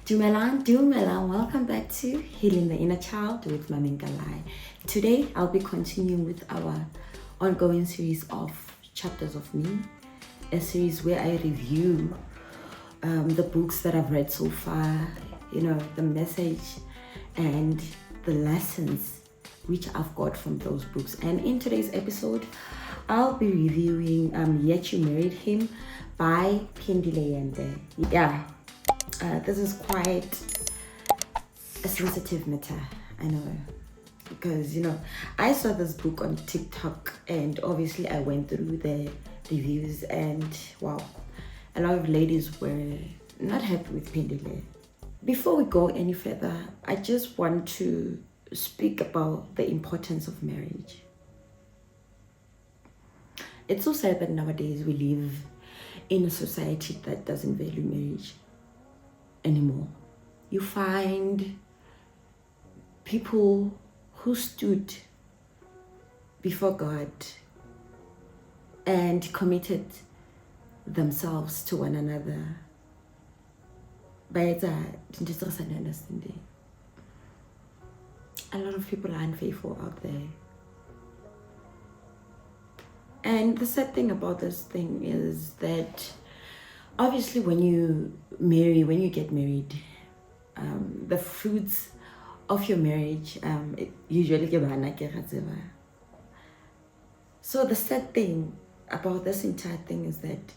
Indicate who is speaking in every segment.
Speaker 1: Dumelang, welcome back to Healing the Inner Child with Men Phindile. Today, I'll be continuing with our ongoing series of Chapters of Me, a series where I review the books that I've read so far, the message and the lessons which I've got from those books. And in today's episode, I'll be reviewing Yet You Married Him by Phindile Yende. Yeah. This is quite a sensitive matter, I know, because I saw this book on TikTok and obviously I went through the reviews and wow, a lot of ladies were not happy with Phindile. Before we go any further, I just want to speak about the importance of marriage. It's so sad that nowadays we live in a society that doesn't value marriage anymore. You find people who stood before God and committed themselves to one another. A lot of people are unfaithful out there. And the sad thing about this thing is that obviously when you get married, the fruits of your marriage usually get bana. So the sad thing about this entire thing is that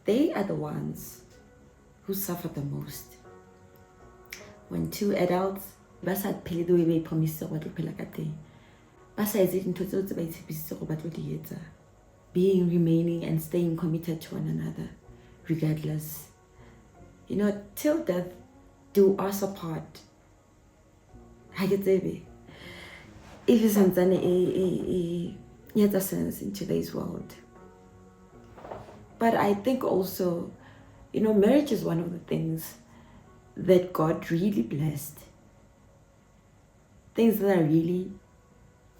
Speaker 1: they are the ones who suffer the most. When two adults remaining and staying committed to one another regardless, till death do us apart. If it's a sense in today's world. But I think also, marriage is one of the things that God really blessed. Things that are really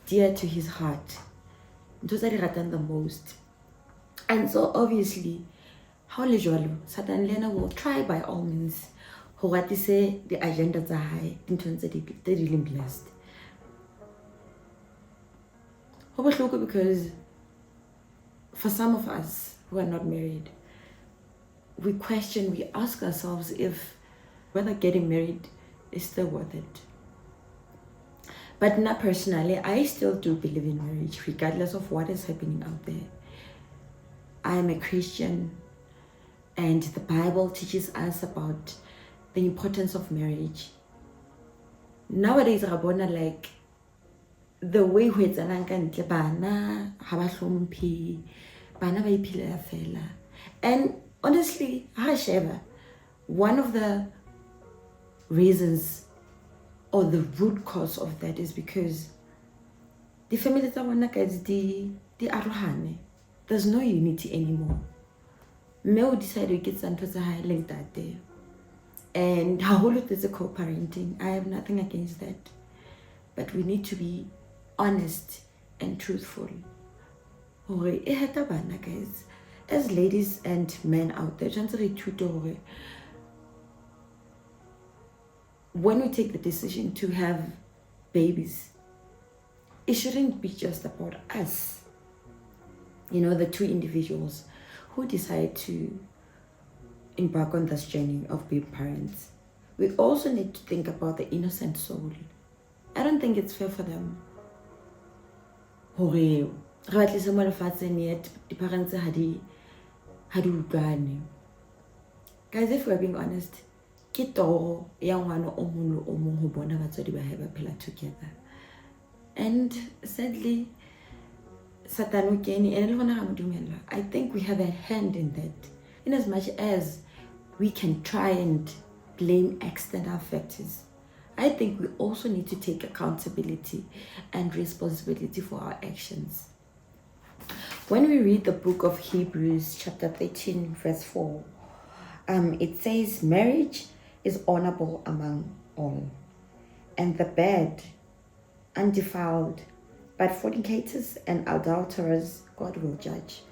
Speaker 1: dear to his heart. Those that he the most. And so obviously, how Satan Lena will try by all means to say the agendas are high in terms of the really blessed. Because for some of us who are not married, we ask ourselves if whether getting married is still worth it. But not personally, I still do believe in marriage, regardless of what is happening out there. I am a Christian, and the Bible teaches us about the importance of marriage. Nowadays, Rabona, like the way we and honestly, one of the reasons or the root cause of that is because the family there's no unity anymore. Male decided to get something like that day. And how there's a co-parenting. I have nothing against that. But we need to be honest and truthful. Guys, as ladies and men out there, when we take the decision to have babies, it shouldn't be just about us. The two individuals who decide to embark on this journey of being parents. We also need to think about the innocent soul. I don't think it's fair for them. Guys, if we're being honest, together. And sadly, I think we have a hand in that, in as much as we can try and blame external factors. I think we also need to take accountability and responsibility for our actions. When we read the book of Hebrews chapter 13 verse 4, it says marriage is honorable among all, and the bed undefiled, but fornicators and adulterers God will judge.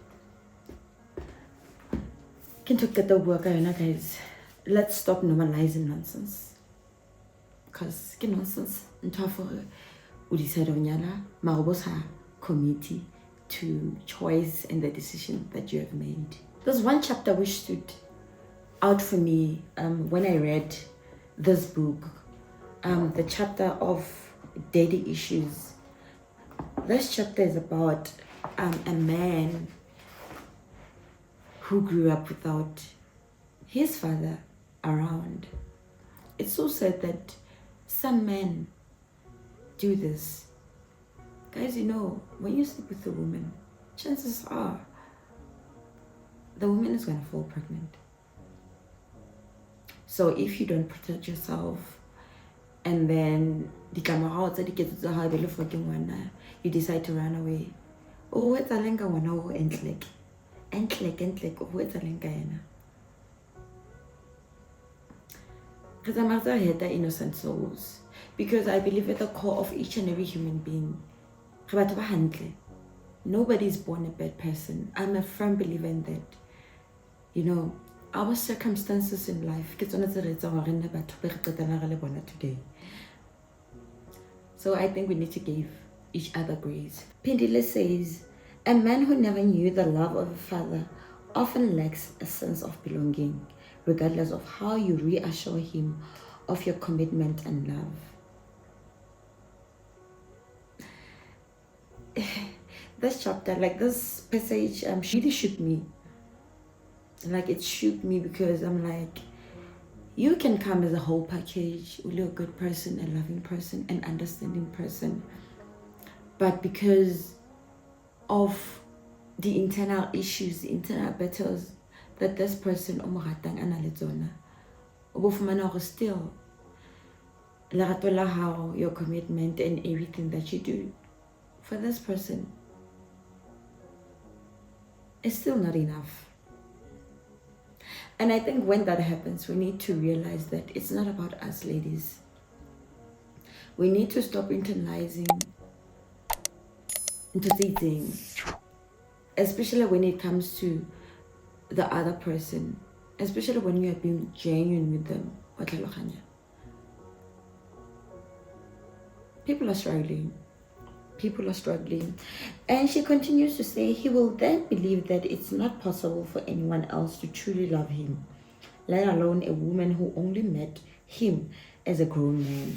Speaker 1: Can talk the work, guys. let's stop normalizing nonsense. Because it's nonsense. You decide on yala, marobosa committee to choice and the decision that you have made. There's one chapter which stood out for me when I read this book, the chapter of daddy issues. This chapter is about a man who grew up without his father around. It's so sad that some men do this. Guys, you know, when you sleep with a woman, chances are the woman is going to fall pregnant. So if you don't protect yourself, and then you decide to run away, oh, it's a lenga wana o entlek oh, it's a lenga yana. Because I'm after the innocent souls, because I believe at the core of each and every human being, nobody is born a bad person. I'm a firm believer in that. You know, our circumstances in life today. So I think we need to give each other grace. Phindile says, a man who never knew the love of a father often lacks a sense of belonging, regardless of how you reassure him of your commitment and love. This chapter, like this passage, really shook me. Like, it shook me because I'm like, you can come as a whole package, you're a good person, a loving person, an understanding person, but because of the internal issues, the internal battles that this person still your commitment and everything that you do for this person is still not enough. And I think when that happens, we need to realize that it's not about us, ladies. We need to stop internalizing into things, especially when it comes to the other person, especially when you are being genuine with them. People are struggling. People are struggling. And she continues to say, he will then believe that it's not possible for anyone else to truly love him, let alone a woman who only met him as a grown man.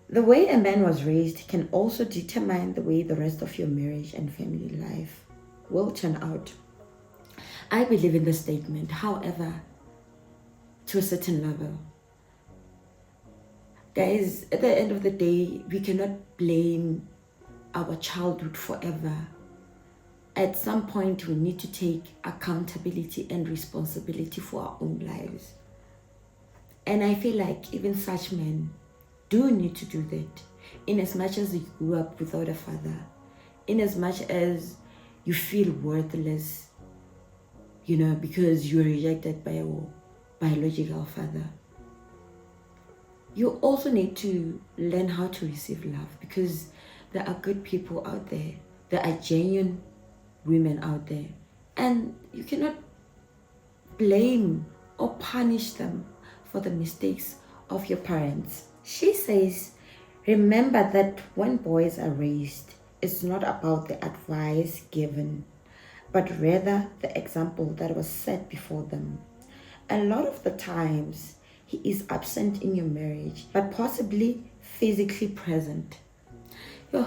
Speaker 1: The way a man was raised can also determine the way the rest of your marriage and family life will turn out. I believe in the statement, however, to a certain level. Guys, at the end of the day, we cannot blame our childhood forever. At some point, we need to take accountability and responsibility for our own lives. And I feel like even such men do need to do that, in as much as you grew up without a father, in as much as you feel worthless, you know, because you were rejected by your biological father. You also need to learn how to receive love, because there are good people out there. There are genuine women out there. And you cannot blame or punish them for the mistakes of your parents. She says, remember that when boys are raised, it's not about the advice given, but rather the example that was set before them. A lot of the times, he is absent in your marriage, but possibly physically present. Yo,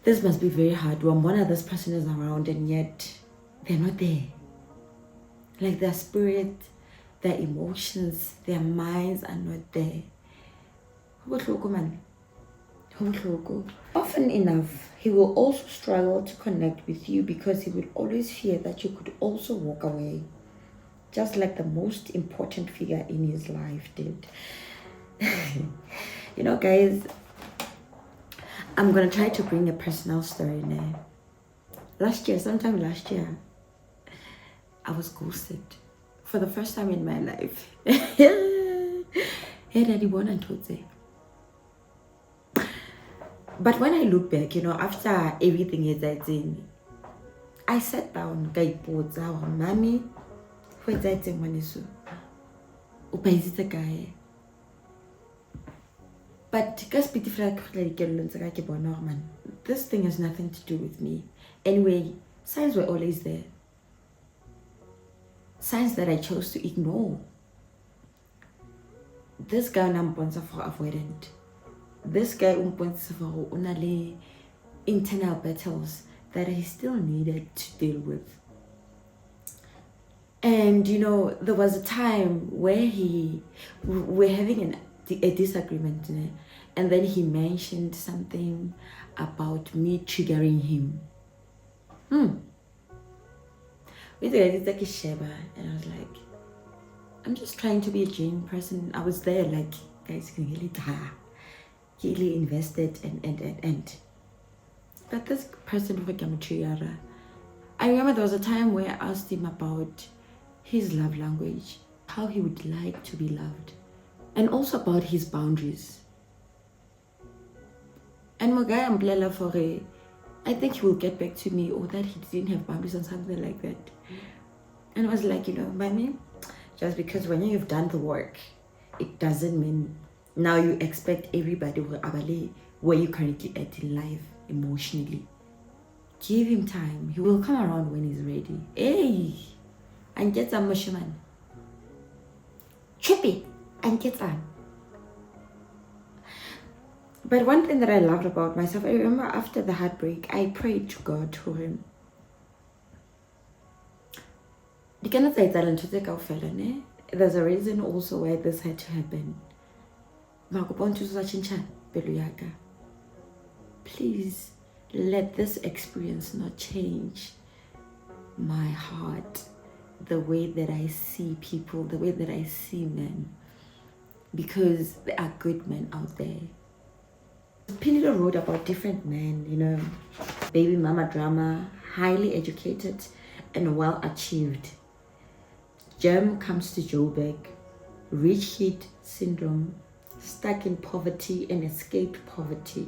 Speaker 1: this must be very hard. One of this person is around and yet they're not there. Like their spirit, their emotions, their minds are not there. Often enough, he will also struggle to connect with you because he will always fear that you could also walk away, just like the most important figure in his life did. You know, guys, I'm gonna try to bring a personal story now. Sometime last year, I was ghosted for the first time in my life. Hey, Daddy, but when I look back, you know, after everything is that in, I sat down, mommy, What's that thing when you the guy? But this thing has nothing to do with me. Anyway, signs were always there. Signs that I chose to ignore. This guy umpons for avoidant. This guy umpons for unale internal battles that he still needed to deal with. And you know, there was a time where we're having a disagreement, and then he mentioned something about me triggering him. We did like a Sheba, and I was like, I'm just trying to be a genuine person. I was there, like, guys can really die. He really invested and. But this person became Triara. I remember there was a time where I asked him about his love language, how he would like to be loved, and also about his boundaries. And my guy Amblela for I think he will get back to me, or that he didn't have boundaries or something like that. And I was like, you know, by me, just because when you've done the work, it doesn't mean now you expect everybody where you currently at in life emotionally. Give him time. He will come around when he's ready. Hey, and get some mushiman. Chippy and get on. But one thing that I loved about myself, I remember after the heartbreak, I prayed to God for him. There's a reason also why this had to happen. Please let this experience not change my heart, the way that I see people, the way that I see men, because there are good men out there. Phindile wrote about different men, you know, baby mama drama, highly educated and well achieved. Gem comes to Joburg, rich kid syndrome, stuck in poverty and escaped poverty.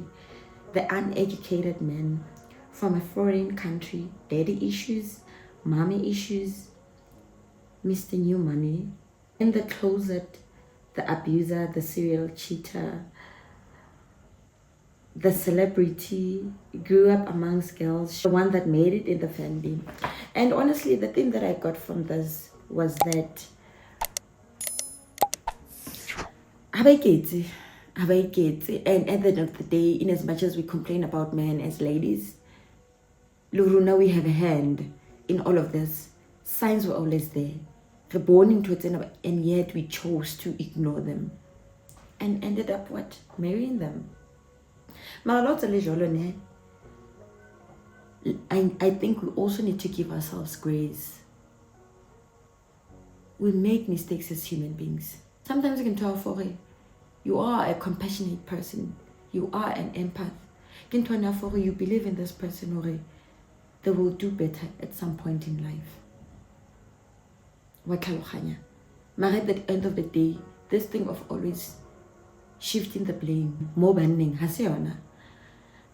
Speaker 1: The uneducated man from a foreign country, daddy issues, mommy issues, Mr. New Money. In the closet, the abuser, the serial cheater, the celebrity, grew up amongst girls, the one that made it in the family. And honestly, the thing that I got from this was that and at the end of the day, in as much as we complain about men as ladies, Luruna, we have a hand in all of this. Signs were always there. We're born into it, and yet we chose to ignore them. And ended up what? Marrying them. I think we also need to give ourselves grace. We make mistakes as human beings. Sometimes you can tell for you are a compassionate person. You are an empath. You believe in this person or they will do better at some point in life. But at the end of the day, this thing of always shifting the blame, more banning,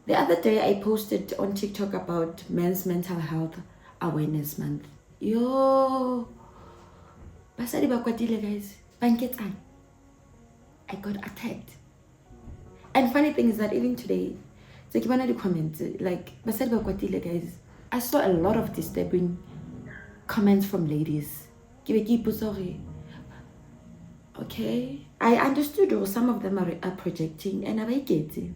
Speaker 1: the other day I posted on TikTok about Men's Mental Health Awareness Month. Yo, basadi ba kwatile guys, banketang. I got attacked. And funny thing is that even today, so the comments like basadi ba kwatile guys, I saw a lot of disturbing comments from ladies. Okay, I understood some of them are projecting, and I get it.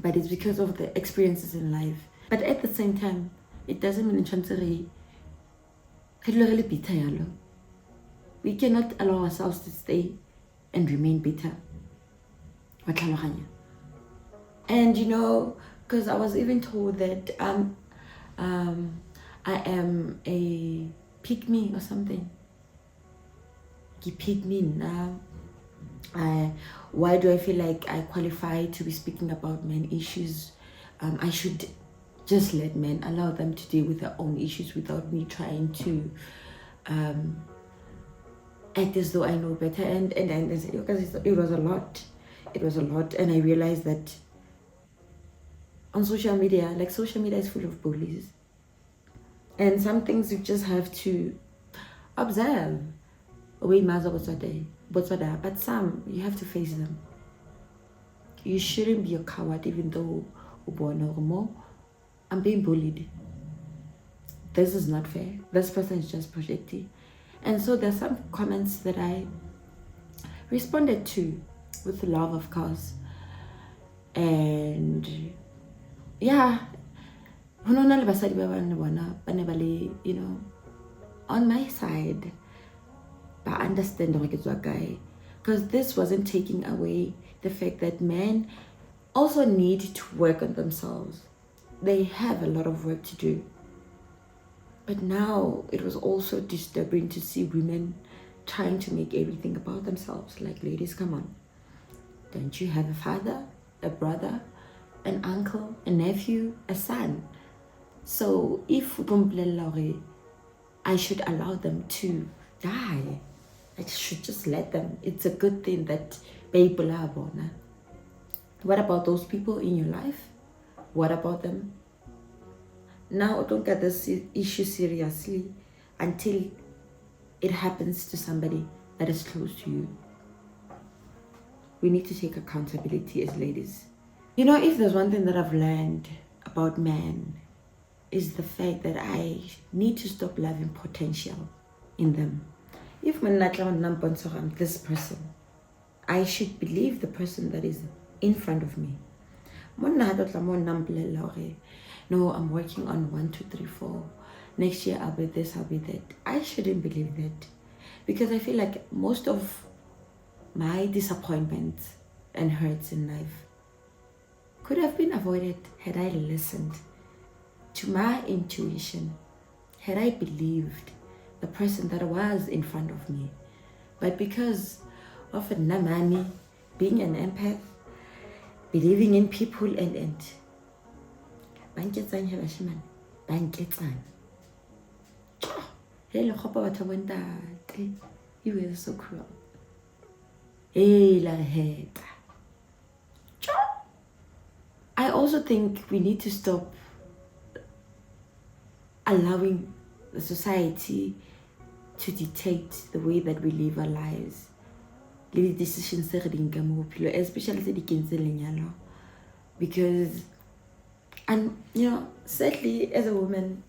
Speaker 1: But it's because of the experiences in life. But at the same time, it doesn't mean we cannot allow ourselves to stay and remain bitter. And you know, because I was even told that I am a pick-me or something. You pick me now. Why do I feel like I qualify to be speaking about men issues? I should just let men, allow them to deal with their own issues without me trying to act as though I know better. And because it was a lot. It was a lot. And I realized that on social media, social media is full of bullies. And some things you just have to Observe. But some, you have to face them. You shouldn't be a coward even though I'm being bullied. This is not fair. This person is just projecting. And so there's some comments that I responded to with love, of course. And yeah, you know, on my side, but I understand guy, because this wasn't taking away the fact that men also need to work on themselves. They have a lot of work to do. But now it was also disturbing to see women trying to make everything about themselves. Like, ladies, come on. Don't you have a father, a brother, an uncle, a nephew, a son? So if I should allow them to die, I should just let them. It's a good thing that people are born. What about those people in your life? What about them? Now don't get this issue seriously until it happens to somebody that is close to you. We need to take accountability as ladies. You know, if there's one thing that I've learned about men, is the fact that I need to stop loving potential in them. If I'm this person, I should believe the person that is in front of me. No, I'm working on 1, 2, 3, 4. Next year I'll be this, I'll be that. I shouldn't believe that, because I feel like most of my disappointments and hurts in life could have been avoided had I listened to my intuition, had I believed the person that was in front of me. But because of Namani, being an empath, believing in people and banketsang hela shimane banketsang hele khopa batho ba ntate you were so cruel la heta. I also think we need to stop allowing the society to dictate the way that we live our lives, the decisions that we especially because, and you know, sadly, as a woman,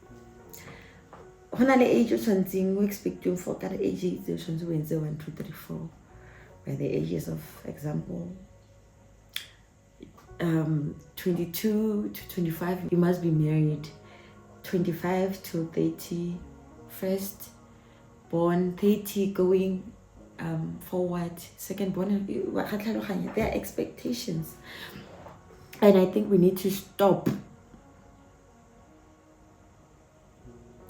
Speaker 1: when I age of something, we expect you for that age is 1, 2, 3, 4. By the ages of example, 22 to 25, you must be married. 25 to 30, first born, 30 going forward, second born. There are expectations, and I think we need to stop.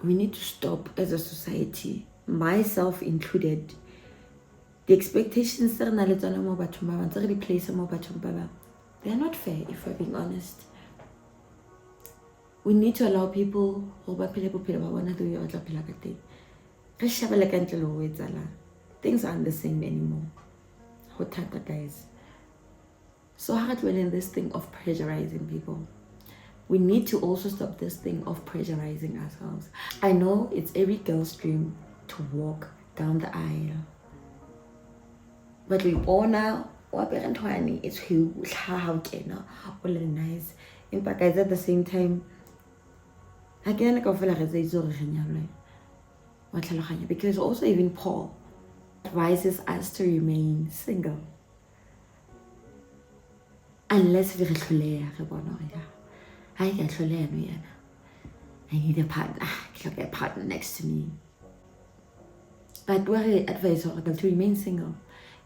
Speaker 1: We need to stop as a society, myself included. The expectations they are not fair, if we're being honest. We need to allow people things aren't the same anymore. Guys. So hard when in this thing of pressurizing people. We need to also stop this thing of pressurizing ourselves. I know it's every girl's dream to walk down the aisle. But we all now, it's who all nice. In fact, guys, at the same time, again, because also even Paul advises us to remain single unless we I need a partner. I get a partner next to me. But what I advise her to remain single,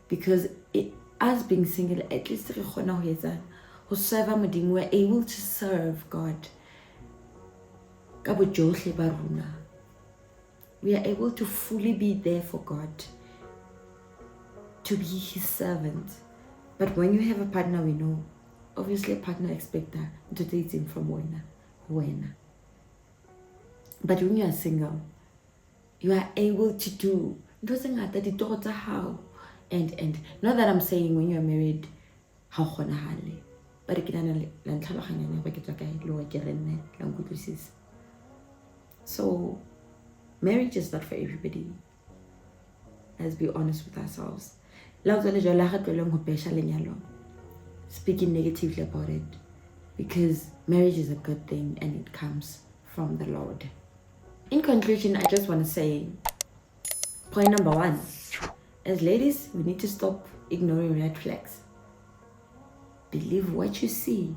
Speaker 1: because us being single, at least we're able to serve God. We are able to fully be there for God, to be His servant. But when you have a partner, we know, obviously a partner expects to date him from when. But when you are single, you are able to do. It doesn't matter the daughter how, and not that I'm saying when you are married, how khonahale. But so marriage is not for everybody. Let's be honest with ourselves. Speaking negatively about it, because marriage is a good thing and it comes from the Lord. In conclusion, I just want to say, point number 1, as ladies, we need to stop ignoring red flags. Believe what you see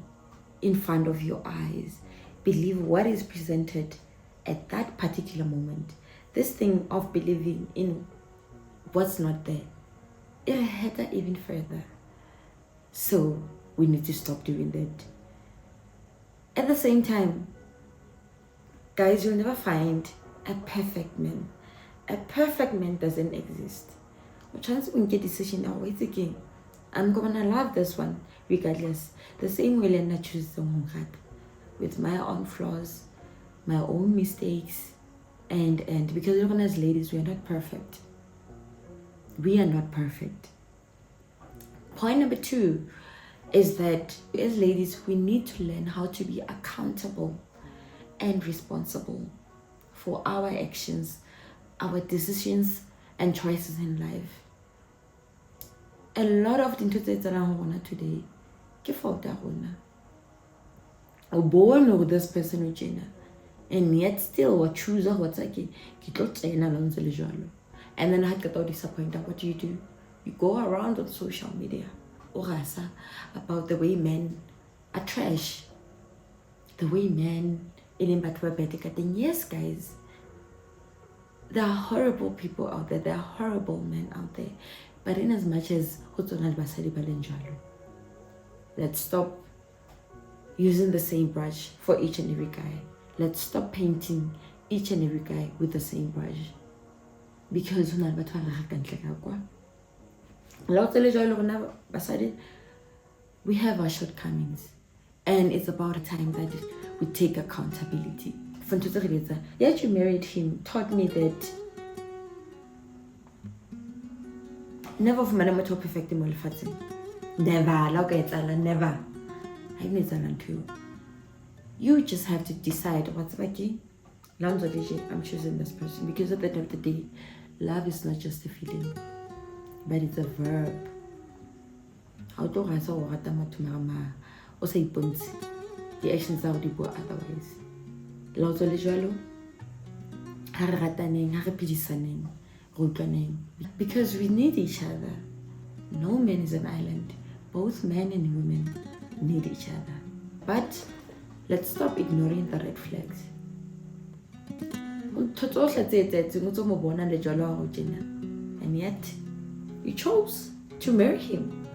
Speaker 1: in front of your eyes. Believe what is presented at that particular moment. This thing of believing in what's not there, it'll hurt her even further. So we need to stop doing that. At the same time, guys, you'll never find a perfect man. A perfect man doesn't exist. Or chance we get decision now, wait again. I'm gonna love this one regardless. The same way I choose the one with my own flaws, my own mistakes, and because even as ladies, we are not perfect. We are not perfect. Point number 2 is that as ladies, we need to learn how to be accountable and responsible for our actions, our decisions and choices in life. A lot of things that are today, ke fault ya rona. O born with this person with Jenna, and yet still what choose what's like and then I get disappointed. What do? You go around on social media about the way men are trash, the way men in yes, guys, there are horrible people out there, there are horrible men out there, but in as much as let's stop using the same brush for each and every guy. Let's stop painting each and every guy with the same brush, because we have our shortcomings, and it's about a time that we take accountability. Yet you married him taught me that never of madam to perfect him. Never. You just have to decide what's baki. I'm choosing this person, because at the end of the day, love is not just a feeling, but it's a verb. How to rasa o rata motho mara o sa ipontshe di actions tsa go di bua otherwise. La tsole jalo ha re rataneng, ha re phedisaneng, re utlwaneng, because we need each other. No man is an island. Both men and women need each other. But let's stop ignoring the red flags. And yet you chose to marry him.